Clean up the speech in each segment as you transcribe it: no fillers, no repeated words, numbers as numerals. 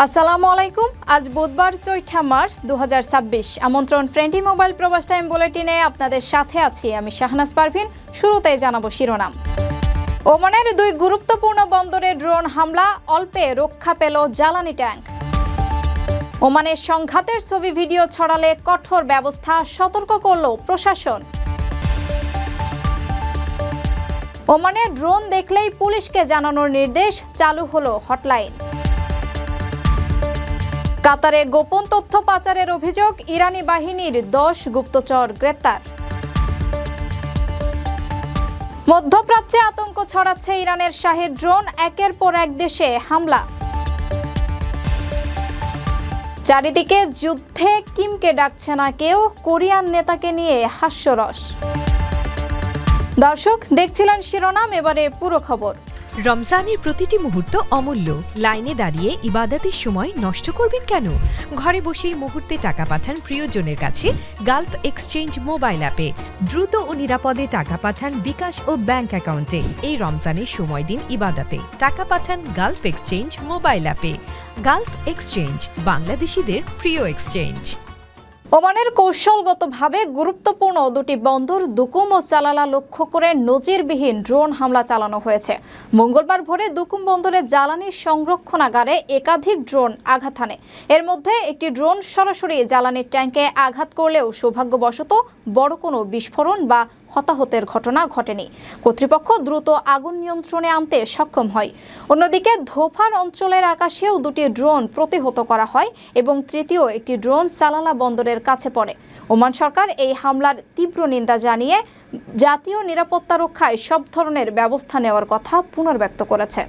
আসসালামু আলাইকুম। আজ বুধবার ৪ মার্চ ২০২৬। আমন্ত্রণ ফ্রেন্ডলি মোবাইল প্রবাস টাইম বুলেটিনে আপনাদের সাথে আছি আমি শাহনাজ পারভিন। শুরুতেই জানাবো শিরোনাম। ওমানের ২ গুরুত্বপূর্ণ বন্দরে ড্রোন হামলা, অল্পে রক্ষা পেল জ্বালানি ট্যাঙ্ক। ওমানের সংঘাতের ছবি ভিডিও ছড়ালে কঠোর ব্যবস্থা, সতর্ক করল প্রশাসন। ওমানে ড্রোন দেখলেই পুলিশকে জানানোর নির্দেশ, চালু হলো হটলাইন। কাতারে গোপন তথ্য পাচারের অভিযোগ, ইরানি বাহিনীর ১০ গুপ্তচর গ্রেপ্তার। মধ্যপ্রাচ্যে আতঙ্ক ছড়াচ্ছে ইরানের শাহের ড্রোন, একের পর এক দেশে হামলা। চারিদিকে যুদ্ধে কিমকে ডাকছে না কেউ, কোরিয়ান নেতাকে নিয়ে হাস্যরস। দর্শক দেখছিলেন শিরোনাম, এবারে পুরো খবর। রমজানের প্রতিটি মুহূর্ত অমূল্য। লাইনে দাঁড়িয়ে ইবাদতের সময় নষ্ট করবেন কেন? ঘরে বসেই মুহূর্তে টাকা পাঠান প্রিয়জনের কাছে গালফ এক্সচেঞ্জ মোবাইল অ্যাপে। দ্রুত ও নিরাপদে টাকা পাঠান বিকাশ ও ব্যাংক অ্যাকাউন্টে। এই রমজানের সময় দিন ইবাদতে, টাকা পাঠান গালফ এক্সচেঞ্জ মোবাইল অ্যাপে। গালফ এক্সচেঞ্জ, বাংলাদেশিদের প্রিয় এক্সচেঞ্জ। ওমানের কৌশলগতভাবে গুরুত্বপূর্ণ দুটি বন্দর দুকুম ও সালালা লক্ষ্য করে নজিরবিহীন ড্রোন হামলা চালানো হয়েছে। মঙ্গলবার ভোরে দুকুম বন্দরের জ্বালানি সংরক্ষণাগারে একাধিক ড্রোন আঘাত হানে। এর মধ্যে একটি ড্রোন সরাসরি জ্বালানির ট্যাঙ্কে আঘাত করলেও সৌভাগ্যবশত বড় কোনো বিস্ফোরণ বা হতাহতের ঘটনা ঘটেনি। কর্তৃপক্ষ দ্রুত আগুন নিয়ন্ত্রণে আনতে সক্ষম হয়। অন্যদিকে ধোফার অঞ্চলের আকাশেও দুটি ড্রোন প্রতিহত করা হয় এবং তৃতীয় একটি ড্রোন সালালা বন্দরের কাছে পড়ে। ওমান সরকার এই হামলার তীব্র নিন্দা জানিয়ে জাতীয় নিরাপত্তা রক্ষায় সব ধরনের ব্যবস্থা নেওয়ার কথা পুনর্ব্যক্ত করেছে।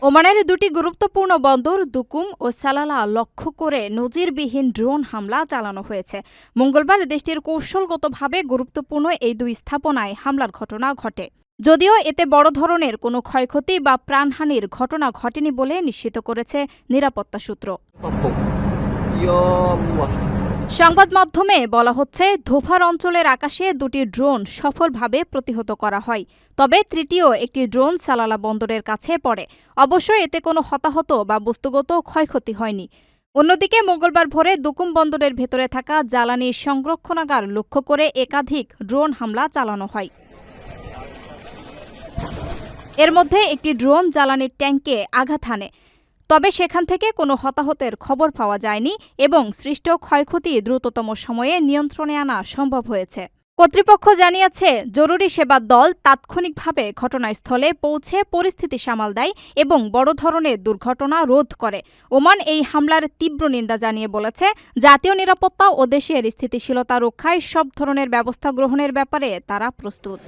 ওমানের দুটি গুরুত্বপূর্ণ বন্দর দুকুম ও সালালা লক্ষ্য করে নজিরবিহীন ড্রোন হামলা চালানো হয়েছে। মঙ্গলবার দেশটির কৌশলগতভাবে গুরুত্বপূর্ণ এই দুই স্থাপনায় হামলার ঘটনা ঘটে। যদিও এতে বড় ধরনের কোনো ক্ষয়ক্ষতি বা প্রাণহানির ঘটনা ঘটেনি বলে নিশ্চিত করেছে নিরাপত্তা সূত্র। সংবাদ মাধ্যমে বলা হচ্ছে, ধোফার অঞ্চলের আকাশে দুটি ড্রোন সফলভাবে প্রতিহত করা হয়, তবে তৃতীয় একটি ড্রোন সালালা বন্দরের কাছে পড়ে। অবশ্য এতে কোনো হতাহত বা বস্তুগত ক্ষয়ক্ষতি হয়নি। অন্যদিকে মঙ্গলবার ভোরে দুকুম বন্দরের ভেতরে থাকা জ্বালানি সংরক্ষণাগার লক্ষ্য করে একাধিক ড্রোন হামলা চালানো হয়। এর মধ্যে একটি ড্রোন জ্বালানির ট্যাঙ্কে আঘাত হানে, তবে সেখান থেকে কোনো হতাহতের খবর পাওয়া যায়নি এবং সৃষ্ট ক্ষয়ক্ষতি দ্রুততম সময়ে নিয়ন্ত্রণে আনা সম্ভব হয়েছে। কর্তৃপক্ষ জানিয়েছে, জরুরি সেবার দল তাৎক্ষণিকভাবে ঘটনাস্থলে পৌঁছে পরিস্থিতি সামাল দেয় এবং বড় ধরনের দুর্ঘটনা রোধ করে। ওমান এই হামলার তীব্র নিন্দা জানিয়ে বলেছে, জাতীয় নিরাপত্তা ও দেশের স্থিতিশীলতা রক্ষায় সব ধরনের ব্যবস্থা গ্রহণের ব্যাপারে তারা প্রস্তুত।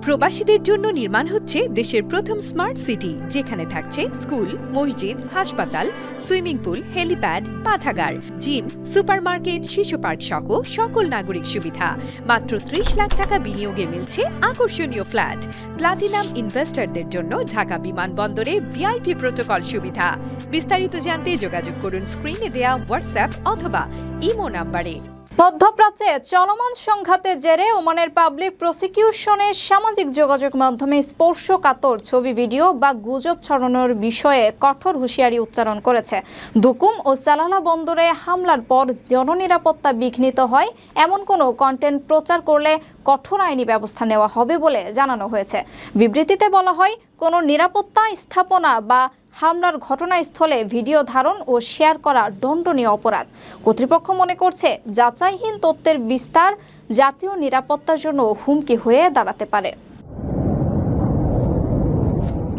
প্রবাসীদের জন্য নির্মাণ হচ্ছে দেশের প্রথম স্মার্ট সিটি, যেখানে থাকছে স্কুল, মসজিদ, হাসপাতাল, সুইমিং পুল, হেলিপ্যাড, পাঠাগার, জিম, সুপারমার্কেট, শিশু পার্ক সহ সকল নাগরিক সুবিধা। মাত্র ৩০ লাখ টাকা বিনিয়োগে মিলছে আকর্ষণীয় ফ্ল্যাট। প্লাটিনাম ইনভেস্টরদের জন্য ঢাকা বিমানবন্দরে ভিআইপি প্রোটোকল সুবিধা। বিস্তারিত জানতে যোগাযোগ করুন স্ক্রিনে দেয়া হোয়াটসঅ্যাপ অথবা ইমো নাম্বারে। মধ্যপ্রাচ্যে চলমান সংঘাতের জেরে ওমানের পাবলিক প্রসিকিউশনের সামাজিক যোগাযোগ মাধ্যমে স্পর্শকাতর ছবি, ভিডিও বা গুজব ছড়ানোর বিষয়ে কঠোর হুঁশিয়ারি উচ্চারণ করেছে। দুকুম ও সালালা বন্দরে হামলার পর জননিরাপত্তা বিঘ্নিত হয় এমন কোনো কন্টেন্ট প্রচার করলে কঠোর আইনি ব্যবস্থা নেওয়া হবে বলে জানানো হয়েছে। বিবৃতিতে বলা হয়, কোনো নিরাপত্তা স্থাপনা বা হামলার ঘটনাস্থলে ভিডিও ধারণ ও শেয়ার করা দণ্ডনীয় অপরাধ। কর্তৃপক্ষ মনে করছে, যাচাইহীন তথ্যের বিস্তার জাতীয় নিরাপত্তার জন্য হুমকি হয়ে দাঁড়াতে পারে।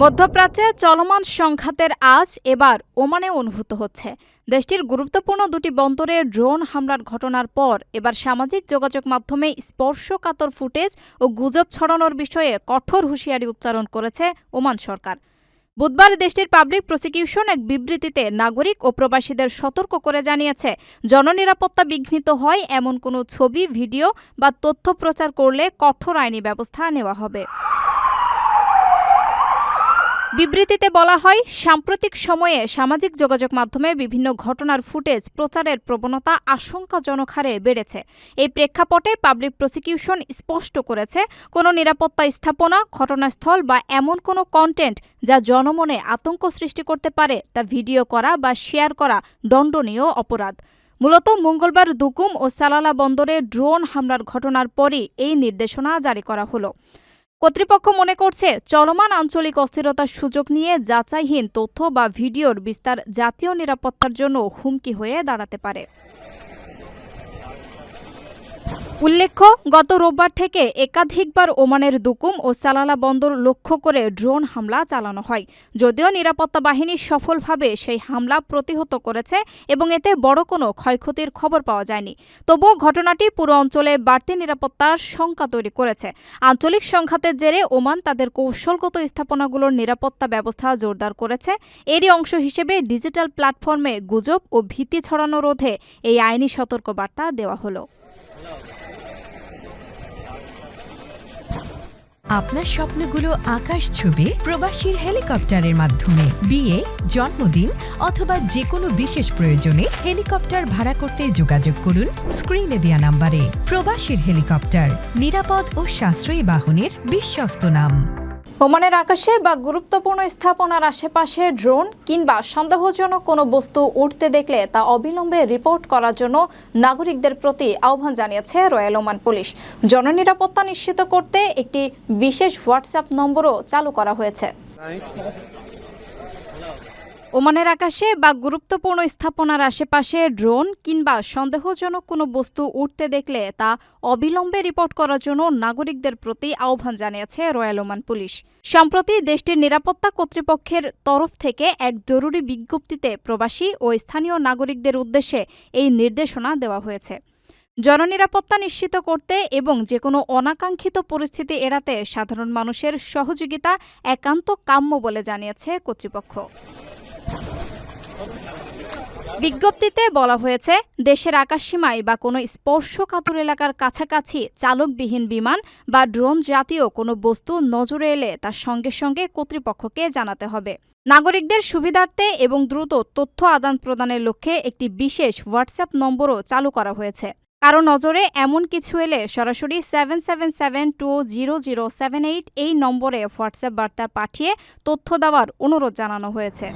মধ্যপ্রাচ্যে চলমান সংঘাতের আজ এবার ওমানে অনুভূত হচ্ছে। দেশটির গুরুত্বপূর্ণ দুটি বন্দরে ড্রোন হামলার ঘটনার পর এবার সামাজিক যোগাযোগ মাধ্যমে স্পর্শকাতর ফুটেজ ও গুজব ছড়ানোর বিষয়ে কঠোর হুঁশিয়ারি উচ্চারণ করেছে ওমান সরকার। বুধবার দেশটির পাবলিক প্রসিকিউশন এক বিবৃতিতে নাগরিক ও প্রবাসীদের সতর্ক করে জানিয়েছে, জননিরাপত্তা বিঘ্নিত হয় এমন কোনো ছবি, ভিডিও বা তথ্য প্রচার করলে কঠোর আইনি ব্যবস্থা নেওয়া হবে। বিবৃতিতে বলা হয়, সাম্প্রতিক সময়ে সামাজিক যোগাযোগ মাধ্যমে বিভিন্ন ঘটনার ফুটেজ প্রচারের প্রবণতা আশঙ্কাজনক হারে বেড়েছে। এই প্রেক্ষাপটে পাবলিক প্রসিকিউশন স্পষ্ট করেছে, কোনো নিরাপত্তা স্থাপনা, ঘটনাস্থল বা এমন কোনো কন্টেন্ট যা জনমনে আতঙ্ক সৃষ্টি করতে পারে তা ভিডিও করা বা শেয়ার করা দণ্ডনীয় অপরাধ। মূলত মঙ্গলবার দুকুম ও সালালা বন্দরে ড্রোন হামলার ঘটনার পরই এই নির্দেশনা জারি করা হলো। কর্তৃপক্ষ মনে করছে, চলমান আঞ্চলিক অস্থিরতার সুযোগ নিয়ে যাচাইহীন তথ্য বা ভিডিওর বিস্তার জাতীয় নিরাপত্তার জন্য হুমকি হয়ে দাঁড়াতে পারে। উল্লেখ্য, গত রোববার থেকে একাধিকবার ওমানের দুকুম ও সালালা বন্দর লক্ষ্য করে ড্রোন হামলা চালানো হয়। যদিও নিরাপত্তা বাহিনী সফলভাবে সেই হামলা প্রতিহত করেছে এবং এতে বড় কোনো ক্ষয়ক্ষতির খবর পাওয়া যায়নি। তবুও ঘটনাটি পুরো অঞ্চলে বাড়তি নিরাপত্তার শঙ্কা তৈরি করেছে। আঞ্চলিক সংঘাতের জেরে ওমান তাদের কৌশলগত স্থাপনাগুলোর নিরাপত্তা ব্যবস্থা জোরদার করেছে। এরই অংশ হিসেবে ডিজিটাল প্ল্যাটফর্মে গুজব ও ভীতি ছড়ানো রোধে এই আইনি সতর্কবার্তা দেওয়া হলো। আপনার স্বপ্নগুলো আকাশ ছুবে প্রবাসীর হেলিকপ্টারের মাধ্যমে। বিয়ে, জন্মদিন অথবা যে কোনো বিশেষ প্রয়োজনে হেলিকপ্টার ভাড়া করতে যোগাযোগ করুন স্ক্রিনে দেয়া নাম্বারে। প্রবাসীর হেলিকপ্টার, নিরাপদ ও সাশ্রয়ী বাহনের বিশ্বস্ত নাম। ওমানের আকাশে বা গুরুত্বপূর্ণ স্থাপনার আশেপাশে ড্রোন কিংবা সন্দেহজনক কোনো বস্তু উঠতে দেখলে তা অবিলম্বে রিপোর্ট করার জন্য নাগরিকদের প্রতি আহ্বান জানিয়েছে রয়্যাল ওমান পুলিশ। জননিরাপত্তা নিশ্চিত করতে একটি বিশেষ হোয়াটসঅ্যাপ নম্বরও চালু করা হয়েছে। ওমানের আকাশে বা গুরুত্বপূর্ণ স্থাপনার আশেপাশে ড্রোন কিংবা সন্দেহজনক কোনো বস্তু উঠতে দেখলে তা অবিলম্বে রিপোর্ট করার জন্য নাগরিকদের প্রতি আহ্বান জানিয়েছে রয়্যাল ওমান পুলিশ। সম্প্রতি দেশটির নিরাপত্তা কর্তৃপক্ষের তরফ থেকে এক জরুরি বিজ্ঞপ্তিতে প্রবাসী ও স্থানীয় নাগরিকদের উদ্দেশ্যে এই নির্দেশনা দেওয়া হয়েছে। জননিরাপত্তা নিশ্চিত করতে এবং যেকোনো অনাকাঙ্ক্ষিত পরিস্থিতি এড়াতে সাধারণ মানুষের সহযোগিতা একান্ত কাম্য বলে জানিয়েছে কর্তৃপক্ষ। বিজ্ঞপ্তিতে বলা হয়েছে, দেশের আকাশসীমায় বা কোনো স্পর্শকাতর এলাকার কাছাকাছি চালকবিহীন বিমান বা ড্রোন জাতীয় কোনো বস্তু নজরে এলে তার সঙ্গে সঙ্গে কর্তৃপক্ষকে জানাতে হবে। নাগরিকদের সুবিধার্থে এবং দ্রুত তথ্য আদান প্রদানের লক্ষ্যে একটি বিশেষ হোয়াটসঅ্যাপ নম্বরও চালু করা হয়েছে। কারো নজরে এমন কিছু এলে সরাসরি 77720078 এই নম্বরে হোয়াটসঅ্যাপ বার্তা পাঠিয়ে তথ্য দেওয়ার অনুরোধ জানানো হয়েছে।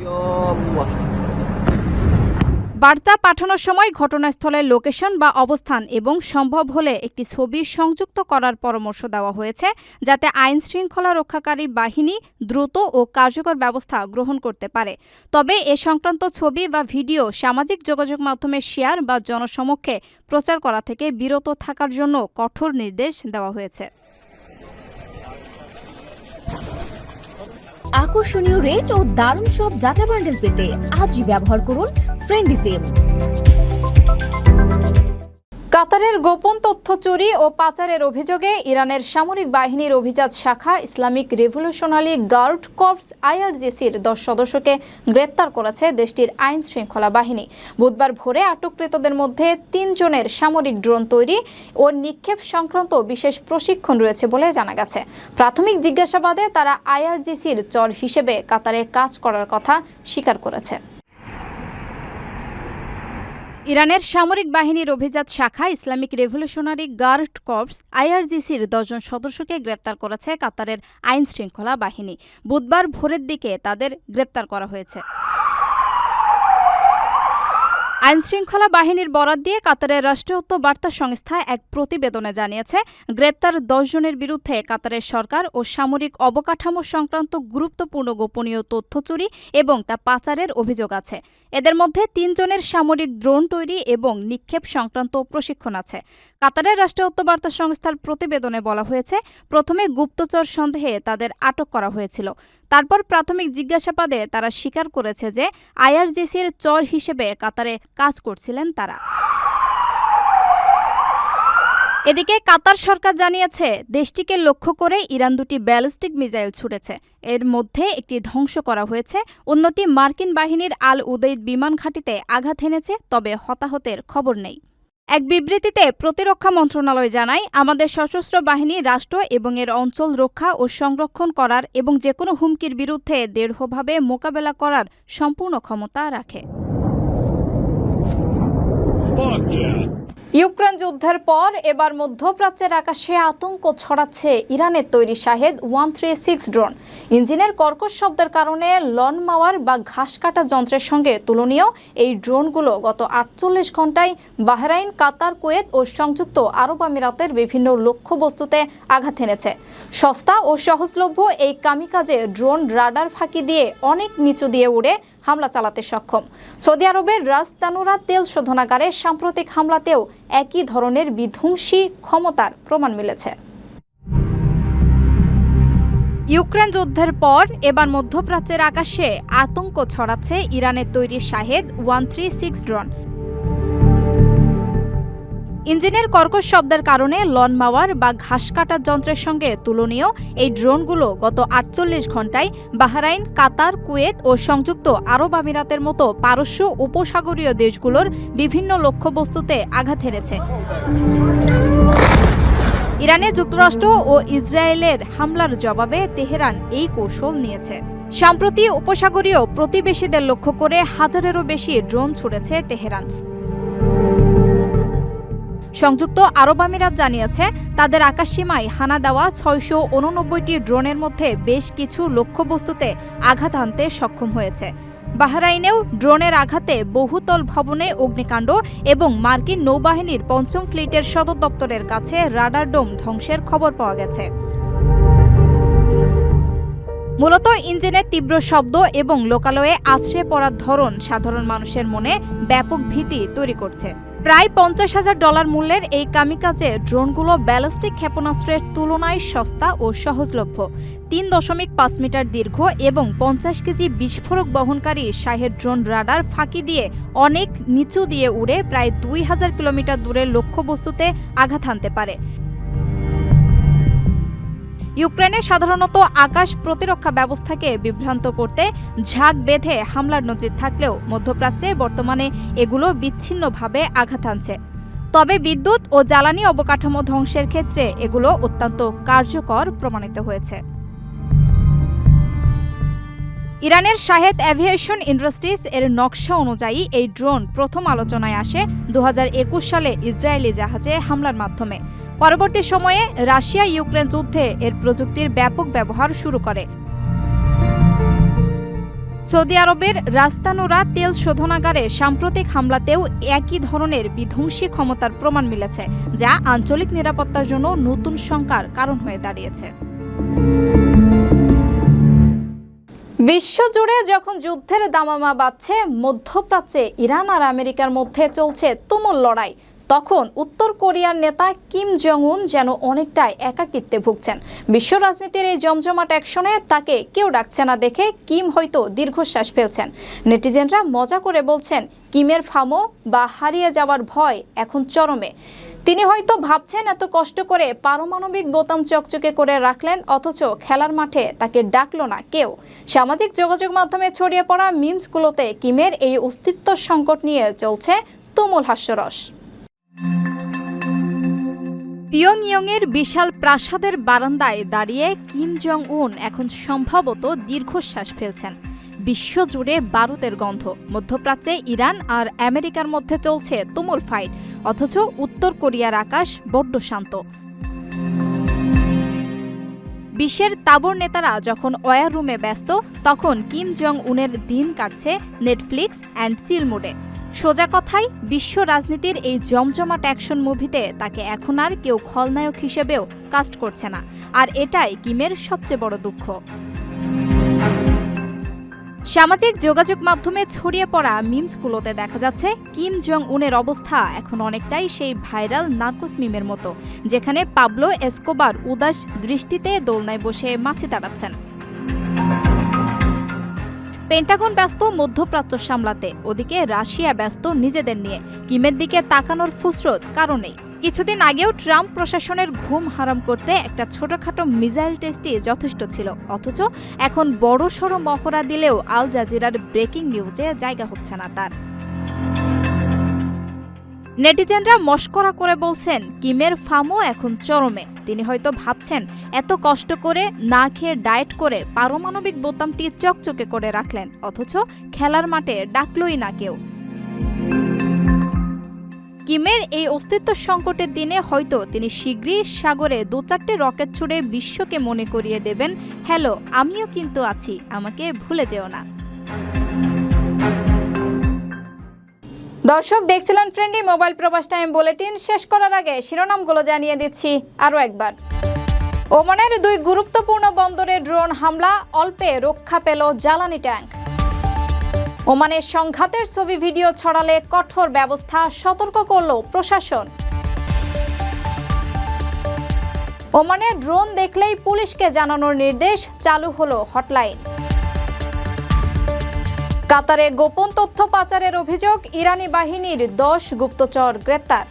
বার্তা পাঠানোর সময় ঘটনাস্থলের লোকেশন বা অবস্থান এবং সম্ভব হলে একটি ছবি সংযুক্ত করার পরামর্শ দেওয়া হয়েছে, যাতে আইন শৃঙ্খলা রক্ষাকারী বাহিনী দ্রুত ও কার্যকর ব্যবস্থা গ্রহণ করতে পারে। তবে এ সংক্রান্ত ছবি বা ভিডিও সামাজিক যোগাযোগ মাধ্যমে শেয়ার বা জনসমক্ষে প্রচার করা থেকে বিরত থাকার জন্য কঠোর নির্দেশ দেওয়া হয়েছে। আকর্ষণীয় রেট ও দারুণ সব ডাটা বান্ডেল পেতে আজই ব্যবহার করুন ফ্রেন্ডলি সিম। কাতারের গোপন তথ্য চুরি ও পাচারের অভিযোগে ইরানের সামরিক বাহিনীর অভিজাত শাখা ইসলামিক রেভলিউশনারি গার্ড কর্পস IRGCর 10 সদস্যকে গ্রেপ্তার করেছে দেশটির আইন শৃঙ্খলা বাহিনী। বুধবার ভোরে আটককৃতদের মধ্যে 3 জনের সামরিক ড্রোন তৈরি ও নিক্ষেপ সংক্রান্ত বিশেষ প্রশিক্ষণ রয়েছে বলে জানা গেছে। প্রাথমিক জিজ্ঞাসাবাদে তারা IRGCর চর হিসেবে কাতারে কাজ করার কথা স্বীকার করেছে। ইরানের সামরিক বাহিনীর অভিজাত শাখা ইসলামিক রেভলিউশনারি গার্ড কর্পস IRGCর 10 জন সদস্যকে গ্রেপ্তার করেছে কাতারের আইন শৃঙ্খলা বাহিনী। বুধবার ভোরের দিকে তাদের গ্রেপ্তার করা হয়েছে। আইনশৃঙ্খলা বাহিনীর বরাত দিয়ে কাতারের রাষ্ট্রীয়ত্ব বার্তা সংস্থা এক প্রতিবেদনে জানিয়েছে, গ্রেপ্তার 10 জনের বিরুদ্ধে কাতারের সরকার ও সামরিক অবকাঠামো সংক্রান্ত গুরুত্বপূর্ণ গোপনীয় তথ্য চুরি এবং তা পাচারের অভিযোগ আছে। এদের মধ্যে 3 জনের সামরিক ড্রোন তৈরি এবং নিক্ষেপ সংক্রান্ত প্রশিক্ষণ আছে। কাতারের রাষ্ট্রীয়ত্ব বার্তা সংস্থার প্রতিবেদনে বলা হয়েছে, প্রথমে গুপ্তচর সন্দেহে তাদের আটক করা হয়েছিল। তারপর প্রাথমিক জিজ্ঞাসাবাদে তারা স্বীকার করেছে যে IRGCর চর হিসেবে কাতারে কাজ করছিলেন তারা। এদিকে কাতার সরকার জানিয়েছে, দেশটিকে লক্ষ্য করে ইরান 2টি ব্যালিস্টিক মিসাইল ছুড়েছে। এর মধ্যে একটি ধ্বংস করা হয়েছে, অন্যটি মার্কিন বাহিনীর আল উদেইদ বিমান ঘাঁটিতে আঘাত হেনেছে, তবে হতাহতের খবর নেই। এক বিবৃতিতে প্রতিরক্ষা মন্ত্রণালয় জানায়, আমাদের সশস্ত্র বাহিনী রাষ্ট্র এবং এর অঞ্চল রক্ষা ও সংরক্ষণ করার এবং যেকোনো হুমকির বিরুদ্ধে দৃঢ়ভাবে মোকাবেলা করার সম্পূর্ণ ক্ষমতা রাখে। ইউক্রেন যুদ্ধের পর এবার মধ্যপ্রাচ্যের আকাশে আতঙ্ক ছড়াচ্ছে ইরানের তৈরি শাহেদ 136 ড্রোন। ইঞ্জিনের কর্কশ শব্দের কারণে লন মাওয়ার বা ঘাস কাটা যন্ত্রের সঙ্গে তুলনীয় এই ড্রোনগুলো গত 48 ঘন্টায় বাহরাইন, কাতার, কুয়েত ও সংযুক্ত আরব আমিরাতের বিভিন্ন লক্ষ্যবস্তুতে আঘাত এনেছে। সস্তা ও সহজলভ্য এই কামিকাজে ড্রোন রাডার ফাঁকি দিয়ে অনেক নিচু দিয়ে উড়ে হামলা চালাতে সক্ষম। সৌদি আরবের রাস তানুরা তেল শোধনাগারে সাম্প্রতিক হামলাতেও একই ধরনের বিধ্বংসী ক্ষমতার প্রমাণ মিলেছে। ইউক্রেন যুদ্ধের পর এবার মধ্যপ্রাচ্যের আকাশে আতঙ্ক ছড়াচ্ছে ইরানের তৈরি শাহেদ 136 ড্রোন। ইঞ্জিনের কর্কশ শব্দের কারণে লন মাওয়ার বা ঘাস কাটার যন্ত্রের সঙ্গে তুলনীয় এই ড্রোনগুলো গত 48 ঘন্টায় বাহরাইন, কাতার, কুয়েত ও সংযুক্ত আরব আমিরাতের মতো পারস্য উপসাগরীয় দেশগুলোর বিভিন্ন লক্ষ্যবস্তুতে আঘাত হেনেছে। ইরানে যুক্তরাষ্ট্র ও ইসরায়েলের হামলার জবাবে তেহরান এই কৌশল নিয়েছে। সম্প্রতি উপসাগরীয় প্রতিবেশীদের লক্ষ্য করে হাজারেরও বেশি ড্রোন ছুড়েছে তেহরান। সংযুক্ত আরব আমিরাত জানিয়েছে, তাদের আকাশসীমায় হানা দেওয়া 689টি ড্রোনের মধ্যে বেশ কিছু লক্ষ্যবস্তুতে আঘাত হানতে সক্ষম হয়েছে। বাহরাইনেও ড্রোনের আঘাতে বহুতল ভবনে অগ্নিকাণ্ড এবং মার্কিন নৌবাহিনীর 5ম ফ্লিটের সদর দপ্তরের কাছে রাডার ডোম ধ্বংসের খবর পাওয়া গেছে। মূলত ইঞ্জিনের তীব্র শব্দ এবং লোকালয়ে আশ্রয় পড়ার ধরন সাধারণ মানুষের মনে ব্যাপক ভীতি তৈরি করছে। প্রায় $50,000 মূল্যের এই কামিকাজে ড্রোনগুলো ব্যালিস্টিক ক্ষেপণাস্ত্রের তুলনায় সস্তা ও সহজলভ্য। 3.5 মিটার দীর্ঘ এবং 50 কেজি বিস্ফোরক বহনকারী শাহেদ ড্রোন রাডার ফাঁকি দিয়ে অনেক নিচু দিয়ে উড়ে প্রায় 2000 কিলোমিটার দূরের লক্ষ্যবস্তুতে আঘাত হানতে পারে। ইউক্রেনে সাধারণত আকাশ প্রতিরক্ষা ব্যবস্থাকে বিভ্রান্ত করতে ঝাঁক বেঁধে হামলার নজির থাকলেও মধ্যপ্রাচ্যে বর্তমানে এগুলো বিচ্ছিন্নভাবে আঘাত হানছে। তবে বিদ্যুৎ ও জ্বালানি অবকাঠামো ধ্বংসের ক্ষেত্রে এগুলো অত্যন্ত কার্যকর প্রমাণিত হয়েছে। ইরানের শাহেদ অ্যাভিয়েশন ইন্ডাস্ট্রিজ এর নকশা অনুযায়ী এই ড্রোন প্রথম আলোচনায় আসে 2021 সালে ইসরায়েলি জাহাজে হামলার মাধ্যমে। পরবর্তী সময়ে রাশিয়া ইউক্রেন যুদ্ধে এর প্রযুক্তির ব্যাপক ব্যবহার শুরু করে। সৌদি আরবের রাস তানুরা তেল শোধনাগারে সাম্প্রতিক হামলাতেও একই ধরনের বিধ্বংসী ক্ষমতার প্রমাণ মিলেছে, যা আঞ্চলিক নিরাপত্তার জন্য নতুন শঙ্কার কারণ হয়ে দাঁড়িয়েছে। বিশ্বজুড়ে যখন যুদ্ধের দামামা বাজছে, মধ্যপ্রাচ্যে ইরান আর আমেরিকার মধ্যে চলছে তুমুল লড়াই, তখন উত্তর কোরিয়ার নেতা কিম জং উন যেন অনেকটাই একাকিত্বে ভুগছেন। বিশ্ব রাজনীতির এই জমজমাট অ্যাকশনে তাকে কেউ ডাকছে না দেখে কিম হয়তো দীর্ঘশ্বাস ফেলছেন। নেটিজেনরা মজা করে বলছেন, কিমের ফামো বা হারিয়ে যাওয়ার ভয় এখন চরমে। তিনি হয়তো ভাবছেন, এত কষ্ট করে পারমাণবিক বোতাম চকচকে করে রাখলেন, অথচ খেলার মাঠে তাকে ডাকলো না কেউ। সামাজিক যোগাযোগ মাধ্যমে ছড়িয়ে পড়া মিমসগুলোতে কিমের এই অস্তিত্ব সংকট নিয়ে চলছে তুমুল হাস্যরস। পিয়ংইয়ংয়ের বিশাল প্রাসাদের বারান্দায় দাঁড়িয়ে কিম জং উন এখন সম্ভবত দীর্ঘশ্বাস ফেলছেন। বিশ্বজুড়ে বারুদের গন্ধ। মধ্যপ্রাচ্যে ইরান আর আমেরিকার মধ্যে চলছে তুমুল ফাইট, অথচ উত্তর কোরিয়ার আকাশ বড্ড শান্ত। বিশ্বের তাবর নেতারা যখন ওয়ার রুমে ব্যস্ত, তখন কিম জং উনের দিন কাটছে নেটফ্লিক্স অ্যান্ড চিল মোডে। সোজা কথায়, বিশ্ব রাজনীতির এই জমজমাট অ্যাকশন মুভিতে তাকে এখন আর কেউ খলনায়ক হিসেবেও কাস্ট করছে না, আর এটাই কিমের সবচেয়ে বড় দুঃখ। সামাজিক যোগাযোগ মাধ্যমে ছড়িয়ে পড়া মিমসগুলোতে দেখা যাচ্ছে কিম জং উনের অবস্থা এখন অনেকটাই সেই ভাইরাল নার্কোস মিমের মতো, যেখানে পাবলো এসকোবার উদাস দৃষ্টিতে দোলনায় বসে মাছি তাড়াচ্ছেন। পেন্টাগন ব্যস্ত মধ্যপ্রাচ্য সামলাতে, ওদিকে রাশিয়া ব্যস্ত নিজেদের নিয়ে। কিমের দিকে তাকানোর ফুসরত কারণেই। কিছুদিন আগেও ট্রাম্প প্রশাসনের ঘুম হারাম করতে একটা ছোটখাটো মিসাইল টেস্টই যথেষ্ট ছিল, অথচ এখন বড়সড় মহড়া দিলেও আল জাজিরার ব্রেকিং নিউজে জায়গা হচ্ছে না তার। নেটিজেনরা মশকরা করে বলছেন কিমের ফামও এখন চরমে। তিনি হয়তো ভাবছেন এত কষ্ট করে না খেয়ে ডায়েট করে পারমাণবিক বোতামটি চকচকে করে রাখলেন, অথচ খেলার মাঠে ডাকলই না কেউ। কিমের এই অস্তিত্ব সংকটের দিনে হয়তো তিনি শীঘ্রই সাগরে 2-4টে রকেট ছুড়ে বিশ্বকে মনে করিয়ে দেবেন, হ্যালো আমিও কিন্তু আছি, আমাকে ভুলে যেও না। দর্শক দেখছিলেন ফ্রেন্ডলি মোবাইল প্রবাস টাইম বুলেটিন। শেষ করার আগে শিরোনামগুলো জানিয়ে দিচ্ছি আরও একবার। ওমানের 2 গুরুত্বপূর্ণ বন্দরে ড্রোন হামলা, অল্পে রক্ষা পেল জ্বালানি ট্যাঙ্ক। ওমানের সংঘাতের ছবি ভিডিও ছড়ালে কঠোর ব্যবস্থা, সতর্ক করল প্রশাসন। ওমানে ড্রোন দেখলেই পুলিশকে জানানোর নির্দেশ, চালু হলো হটলাইন। কাতারে গোপন তথ্য পাচারের অভিযোগ, ইরানি বাহিনীর 10 গুপ্তচর গ্রেপ্তার।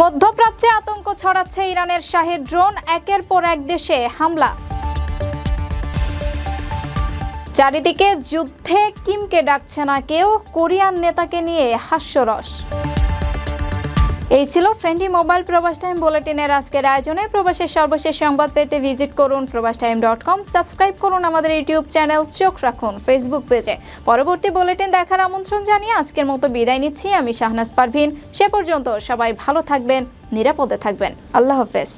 মধ্যপ্রাচ্যে আতঙ্ক ছড়াচ্ছে ইরানের শাহী ড্রোন, একের পর এক দেশে হামলা। চারিদিকে যুদ্ধে কিমকে ডাকছে না কেউ, কোরিয়ান নেতাকে নিয়ে হাস্যরস। এই ছিল ফ্রেন্ডলি মোবাইল প্রবাস টাইম বুলেটিনের আজকের আয়োজনে। প্রবাসের সর্বশেষ সংবাদ পেতে ভিজিট করুন probastime.com, সাবস্ক্রাইব করুন আমাদের ইউটিউব চ্যানেল, চোখ রাখুন ফেসবুক পেজে। পরবর্তী বুলেটিন দেখার আমন্ত্রণ জানিয়ে আজকের মতো বিদায় নিচ্ছি আমি শাহনাজ পারভিন। সে পর্যন্ত সবাই ভালো থাকবেন, নিরাপদে থাকবেন। আল্লাহ হাফেজ।